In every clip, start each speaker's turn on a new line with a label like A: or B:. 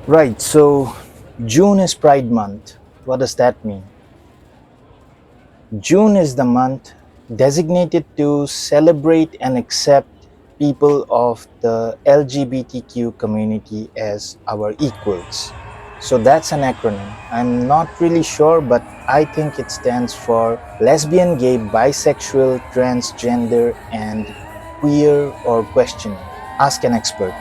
A: Right, so June is Pride Month. What does that mean? June is the month designated to celebrate and accept people of the LGBTQ community as our equals. So that's an acronym. I'm not really sure, but I think it stands for lesbian, gay, bisexual, transgender, and queer or questioning. Ask an expert.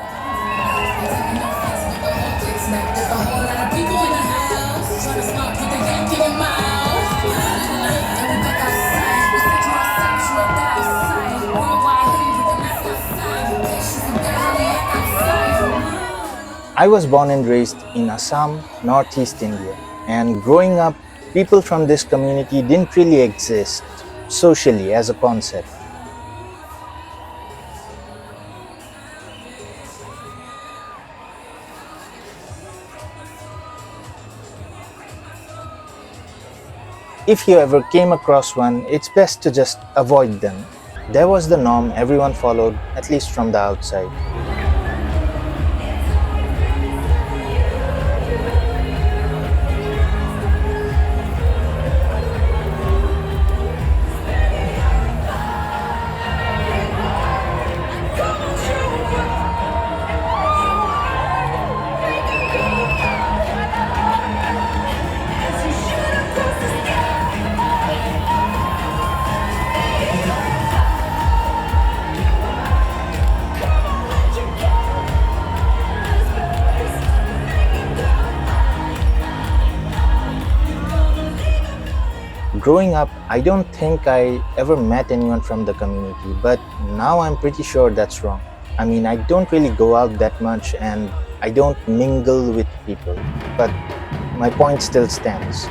A: I was born and raised in Assam, Northeast India, and growing up, people from this community didn't really exist socially as a concept. If you ever came across one, it's best to just avoid them. There was the norm everyone followed, at least from the outside. Growing up, I don't think I ever met anyone from the community, but now I'm pretty sure that's wrong. I mean, I don't really go out that much and I don't mingle with people, but my point still stands.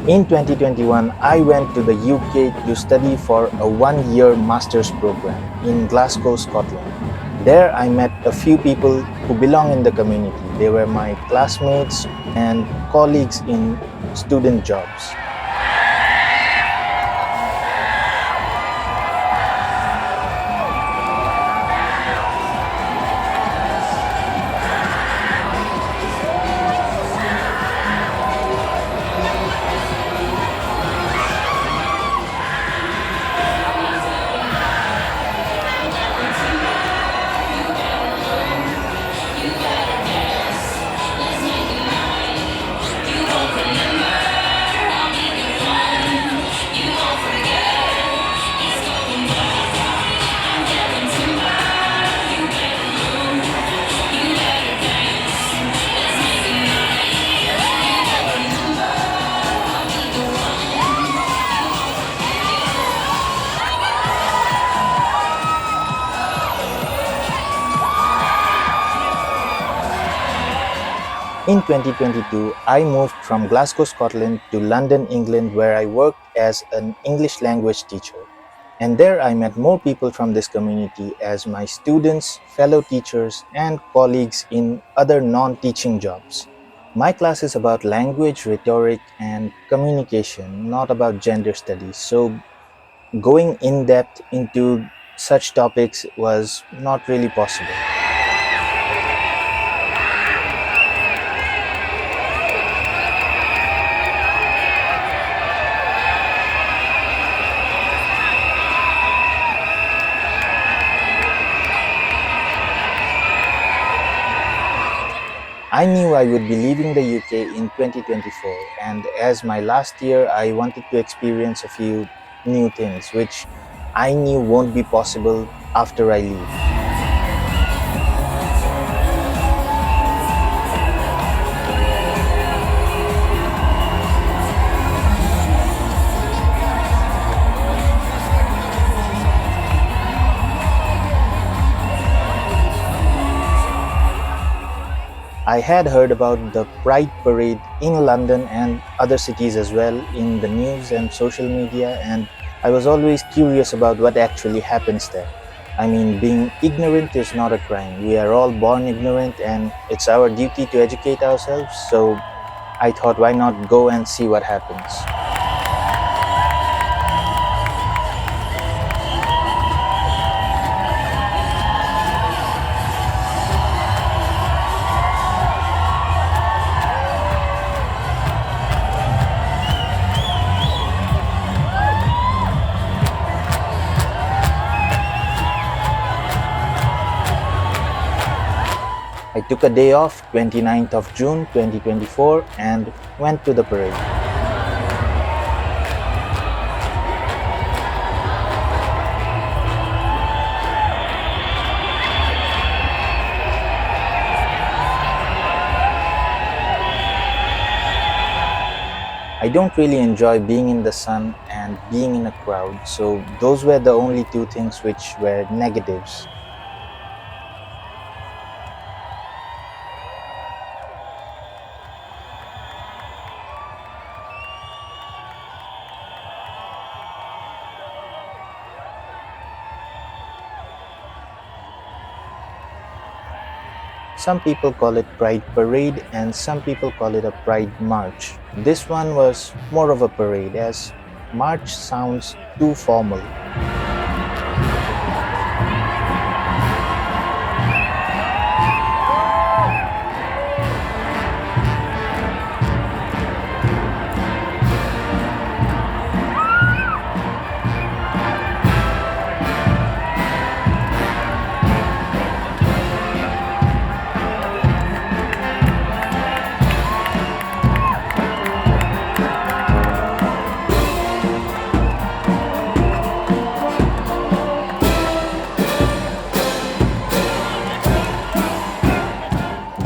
A: In 2021, I went to the UK to study for a 1 year master's program in Glasgow, Scotland. There, I met a few people who belong in the community. They were my classmates and colleagues in student jobs. In 2022, I moved from Glasgow, Scotland to London, England, where I worked as an English language teacher. And there I met more people from this community as my students, fellow teachers, and colleagues in other non teaching jobs. My class is about language, rhetoric, and communication, not about gender studies. So going in depth into such topics was not really possible. I knew I would be leaving the UK in 2024, and as my last year, I wanted to experience a few new things which I knew won't be possible after I leave. I had heard about the Pride Parade in London and other cities as well in the news and social media, and I was always curious about what actually happens there. I mean, being ignorant is not a crime. We are all born ignorant, and it's our duty to educate ourselves, so I thought, why not go and see what happens? I took a day off, 29th of June 2024, and went to the parade. I don't really enjoy being in the sun and being in a crowd, so those were the only two things which were negatives. Some people call it Pride Parade and some people call it a Pride March. This one was more of a parade as March sounds too formal.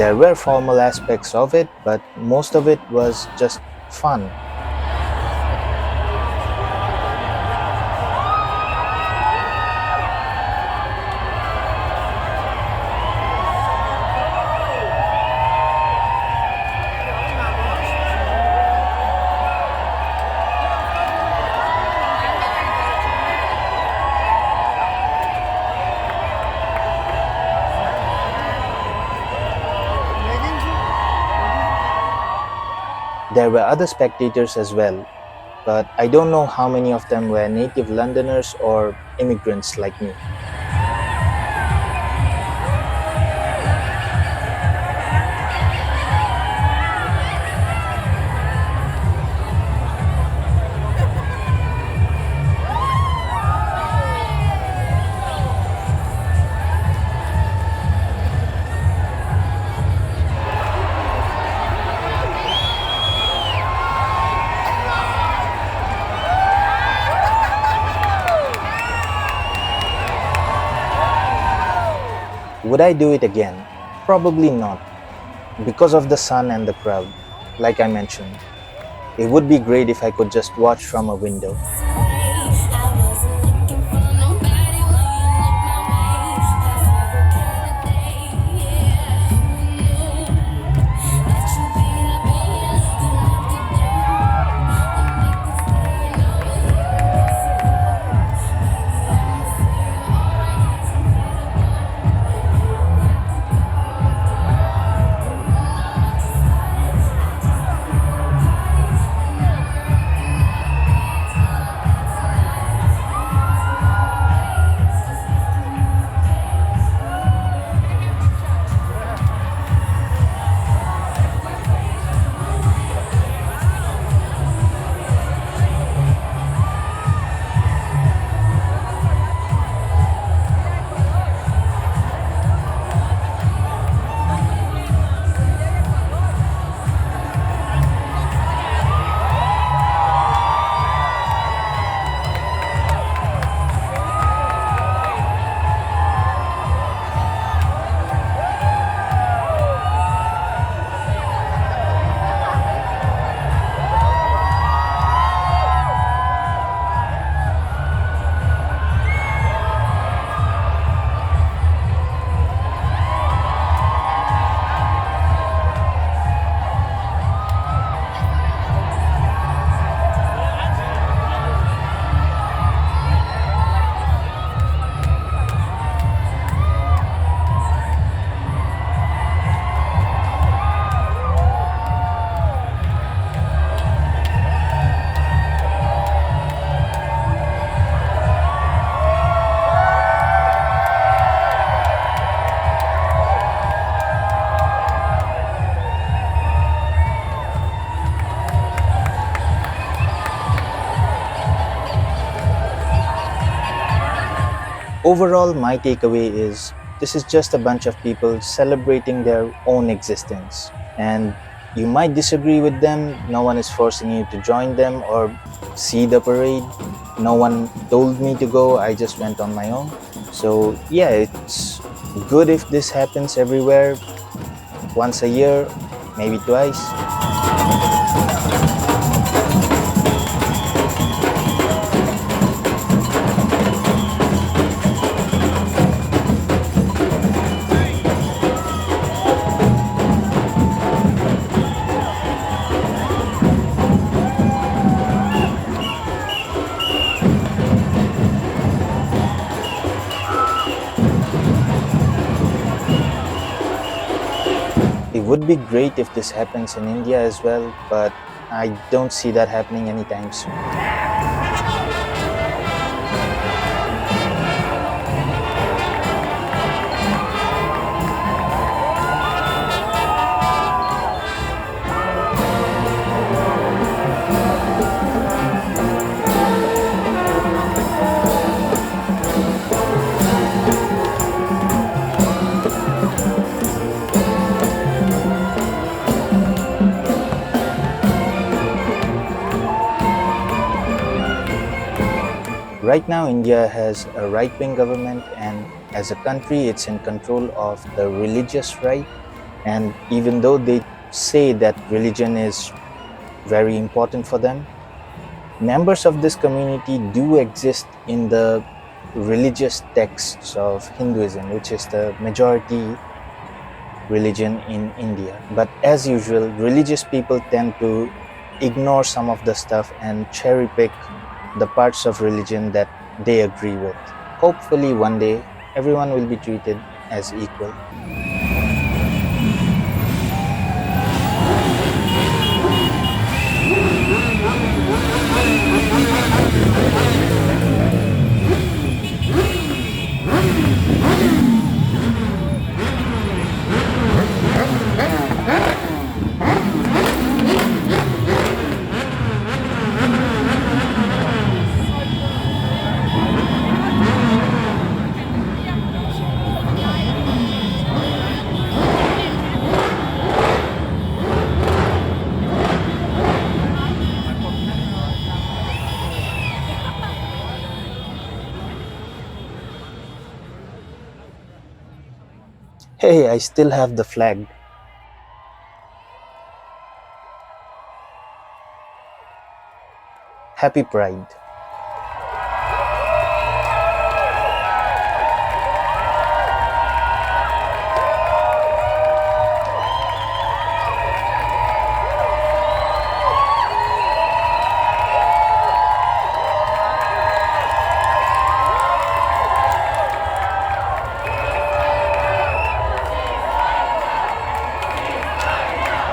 A: There were formal aspects of it, but most of it was just fun. There were other spectators as well, but I don't know how many of them were native Londoners or immigrants like me. Would I do it again? Probably not, because of the sun and the crowd, like I mentioned. It would be great if I could just watch from a window. Overall, my takeaway is this is just a bunch of people celebrating their own existence. And you might disagree with them, no one is forcing you to join them or see the parade. No one told me to go, I just went on my own. So, yeah, it's good if this happens everywhere, once a year, maybe twice. It would be great if this happens in India as well, but I don't see that happening anytime soon. Right now, India has a right wing government, and as a country, it's in control of the religious right. And even though they say that religion is very important for them, members of this community do exist in the religious texts of Hinduism, which is the majority religion in India. But as usual, religious people tend to ignore some of the stuff and cherry pick the parts of religion that they agree with. Hopefully, one day, everyone will be treated as equal. Hey, I still have the flag. Happy Pride.